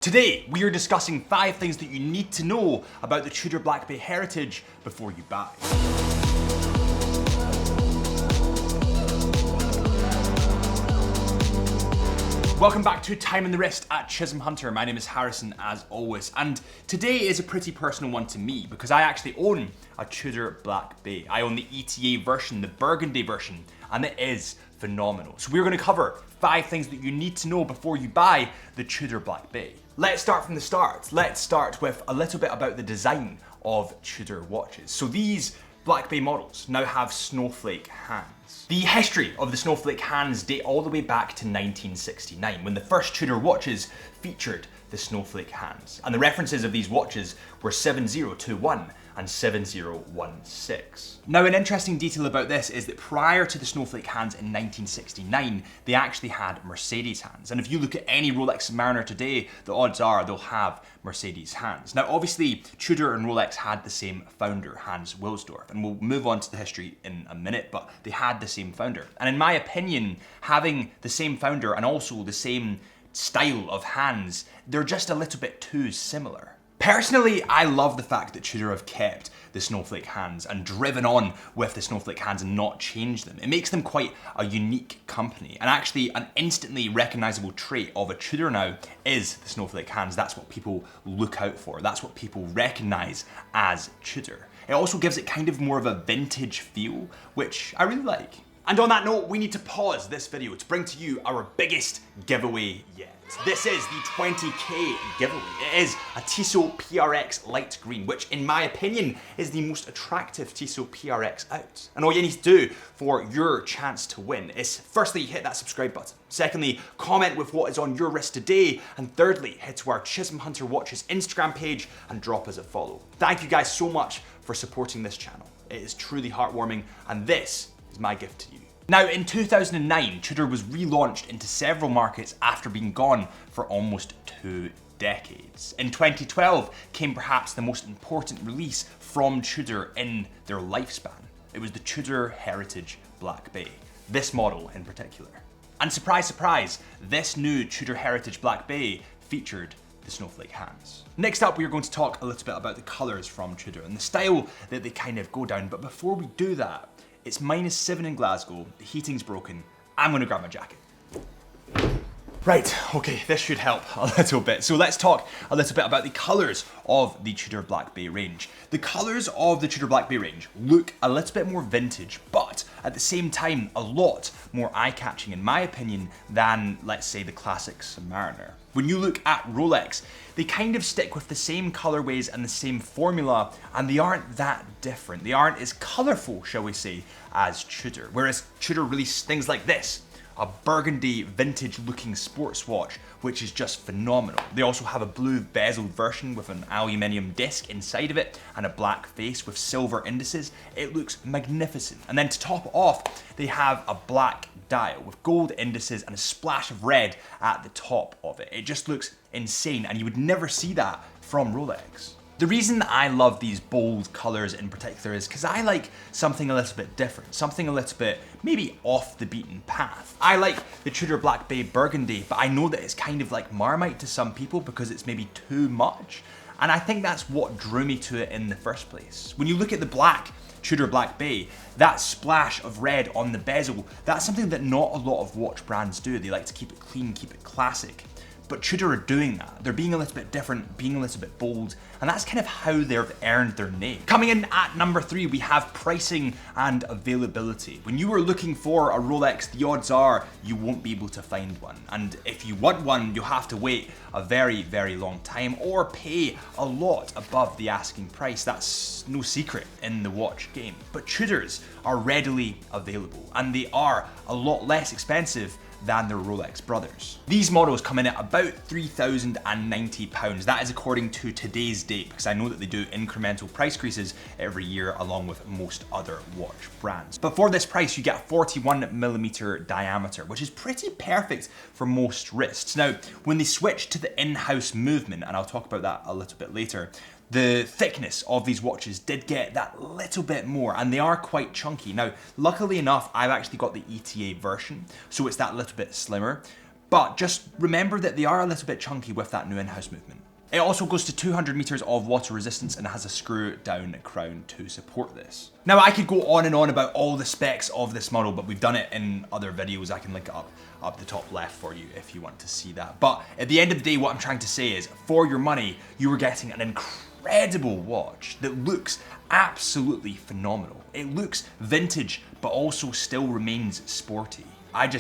Today, we are discussing 5 things that you need to know about the Tudor Black Bay heritage before you buy. Welcome back to Time on the Wrist at Chisholm Hunter. My name is Harrison, as always, and today is a pretty personal one to me because I actually own a Tudor Black Bay. I own the ETA version, the burgundy version, and it is phenomenal. So we're going to cover 5 things that you need to know before you buy the Tudor Black Bay. Let's start from the start. Let's start with a little bit about the design of Tudor watches. So these Black Bay models now have snowflake hands. The history of the snowflake hands date all the way back to 1969, when the first Tudor watches featured the snowflake hands. And the references of these watches were 7021 and 7016. Now, an interesting detail about this is that prior to the snowflake hands in 1969, they actually had Mercedes hands. And if you look at any Rolex Submariner today, the odds are they'll have Mercedes hands. Now, obviously, Tudor and Rolex had the same founder, Hans Wilsdorf, and we'll move on to the history in a minute, but they had the same founder. And in my opinion, having the same founder and also the same style of hands, they're just a little bit too similar. Personally, I love the fact that Tudor have kept the snowflake hands and driven on with the snowflake hands and not changed them. It makes them quite a unique company, and actually an instantly recognizable trait of a Tudor now is the snowflake hands. That's what people look out for. That's what people recognize as Tudor. It also gives it kind of more of a vintage feel, which I really like. And on that note, we need to pause this video to bring to you our biggest giveaway yet. This is the 20k giveaway. It is a Tissot PRX light green, which in my opinion is the most attractive Tissot PRX out. And all you need to do for your chance to win is firstly hit that subscribe button. Secondly, comment with what is on your wrist today. And thirdly, head to our Chisholm Hunter Watches Instagram page and drop us a follow. Thank you guys so much for supporting this channel. It is truly heartwarming, and this is my gift to you. Now, in 2009, Tudor was relaunched into several markets after being gone for almost 2 decades. In 2012 came perhaps the most important release from Tudor in their lifespan. It was the Tudor Heritage Black Bay, this model in particular. And surprise, surprise, this new Tudor Heritage Black Bay featured the snowflake hands. Next up, we are going to talk a little bit about the colours from Tudor and the style that they kind of go down. But before we do that, it's -7 in Glasgow, the heating's broken, I'm gonna grab my jacket. Right, okay, this should help a little bit. So let's talk a little bit about the colours of the Tudor Black Bay range. The colours of the Tudor Black Bay range look a little bit more vintage, but at the same time, a lot more eye-catching, in my opinion, than, let's say, the classic Submariner. When you look at Rolex, they kind of stick with the same colorways and the same formula, and they aren't that different. They aren't as colorful, shall we say, as Tudor. Whereas Tudor released things like this, a burgundy vintage looking sports watch, which is just phenomenal. They also have a blue bezeled version with an aluminium disc inside of it and a black face with silver indices. It looks magnificent. And then to top off, they have a black dial with gold indices and a splash of red at the top of it. It just looks insane, and you would never see that from Rolex. The reason that I love these bold colors in particular is because I like something a little bit different, something a little bit maybe off the beaten path. I like the Tudor Black Bay Burgundy, but I know that it's kind of like Marmite to some people because it's maybe too much. And I think that's what drew me to it in the first place. When you look at the black Tudor Black Bay, that splash of red on the bezel, that's something that not a lot of watch brands do. They like to keep it clean, keep it classic. But Tudor are doing that. They're being a little bit different, being a little bit bold, and that's kind of how they've earned their name. Coming in at number 3, we have pricing and availability. When you are looking for a Rolex, the odds are you won't be able to find one. And if you want one, you'll have to wait a very, very long time or pay a lot above the asking price. That's no secret in the watch game. But Tudors are readily available, and they are a lot less expensive than their Rolex brothers. These models come in at about £3,090. That is according to today's date, because I know that they do incremental price increases every year along with most other watch brands. But for this price, you get a 41mm diameter, which is pretty perfect for most wrists. Now, when they switch to the in-house movement, and I'll talk about that a little bit later, the thickness of these watches did get that little bit more, and they are quite chunky. Now, luckily enough, I've actually got the ETA version, so it's that little bit slimmer. But just remember that they are a little bit chunky with that new in-house movement. It also goes to 200 meters of water resistance and has a screw down crown to support this. Now I could go on and on about all the specs of this model, but we've done it in other videos. I can link it up the top left for you if you want to see that. But at the end of the day, what I'm trying to say is, for your money, you are getting an incredible watch that looks absolutely phenomenal. It looks vintage, but also still remains sporty. I'm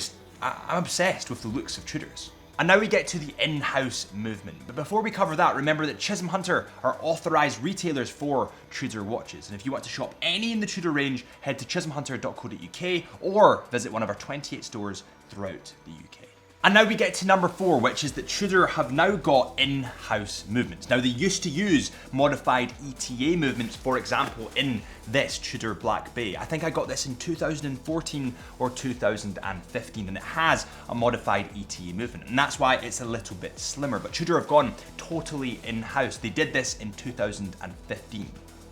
obsessed with the looks of Tudors. And now we get to the in-house movement. But before we cover that, remember that Chisholm Hunter are authorized retailers for Tudor watches. And if you want to shop any in the Tudor range, head to chisholmhunter.co.uk or visit one of our 28 stores throughout the UK. And now we get to number 4, which is that Tudor have now got in-house movements. Now they used to use modified ETA movements, for example, in this Tudor Black Bay. I think I got this in 2014 or 2015, and it has a modified ETA movement, and that's why it's a little bit slimmer. But Tudor have gone totally in-house. They did this in 2015.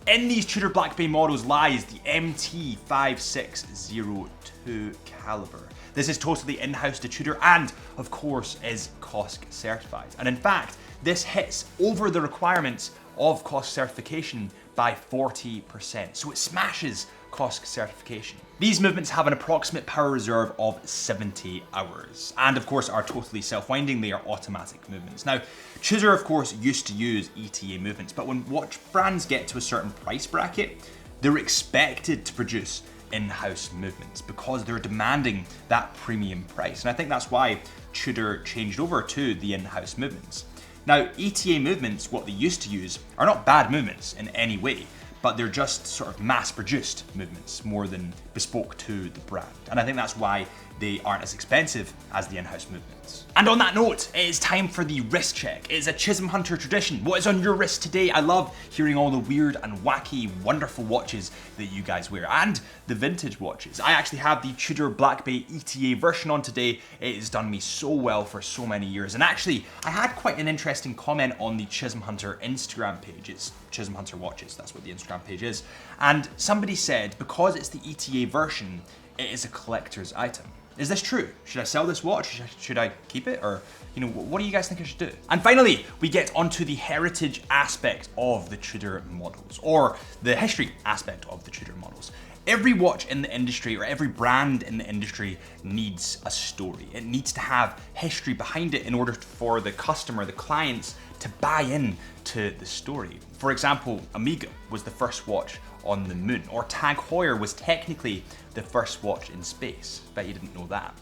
In these Tudor Black Bay models lies the MT5602 caliber. This is totally in-house to Tudor and, of course, is COSC certified. And in fact, this hits over the requirements of COSC certification by 40%. So it smashes COSC certification. These movements have an approximate power reserve of 70 hours. And of course are totally self-winding, they are automatic movements. Now, Tudor of course used to use ETA movements, but when watch brands get to a certain price bracket, they're expected to produce in-house movements because they're demanding that premium price. And I think that's why Tudor changed over to the in-house movements. Now, ETA movements, what they used to use, are not bad movements in any way, but they're just sort of mass-produced movements more than bespoke to the brand. And I think that's why they aren't as expensive as the in-house movements. And on that note, it is time for the wrist check. It's a Chisholm Hunter tradition. What is on your wrist today? I love hearing all the weird and wacky, wonderful watches that you guys wear, and the vintage watches. I actually have the Tudor Black Bay ETA version on today. It has done me so well for so many years. And actually, I had quite an interesting comment on the Chisholm Hunter Instagram page. It's Chisholm Hunter Watches, that's what the Instagram page is. And somebody said, because it's the ETA version, it is a collector's item. Is this true? Should I sell this watch? Should I keep it? Or, you know, what do you guys think I should do? And finally, we get onto the heritage aspect of the Tudor models, or the history aspect of the Tudor models. Every watch in the industry, or every brand in the industry, needs a story. It needs to have history behind it in order for the customer, the clients, to buy in to the story. For example, Omega was the first watch on the moon, or Tag Heuer was technically the first watch in space. Bet you didn't know that.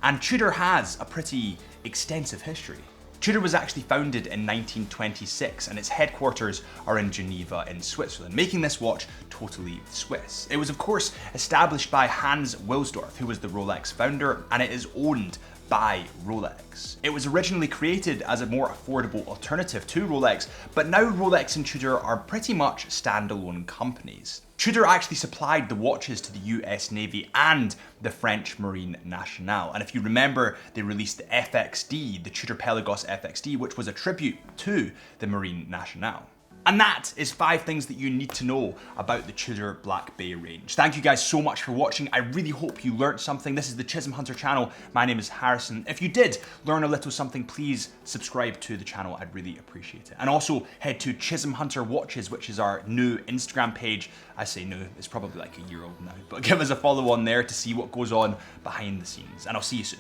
And Tudor has a pretty extensive history. Tudor was actually founded in 1926 and its headquarters are in Geneva in Switzerland, making this watch totally Swiss. It was of course established by Hans Wilsdorf, who was the Rolex founder, and it is owned by Rolex. It was originally created as a more affordable alternative to Rolex, but now Rolex and Tudor are pretty much standalone companies. Tudor actually supplied the watches to the US Navy and the French Marine Nationale. And if you remember, they released the FXD, the Tudor Pelagos FXD, which was a tribute to the Marine Nationale. And that is 5 things that you need to know about the Tudor Black Bay range. Thank you guys so much for watching. I really hope you learned something. This is the Chisholm Hunter channel. My name is Harrison. If you did learn a little something, please subscribe to the channel. I'd really appreciate it. And also head to Chisholm Hunter Watches, which is our new Instagram page. I say new, it's probably like a year old now, but give us a follow on there to see what goes on behind the scenes. And I'll see you soon.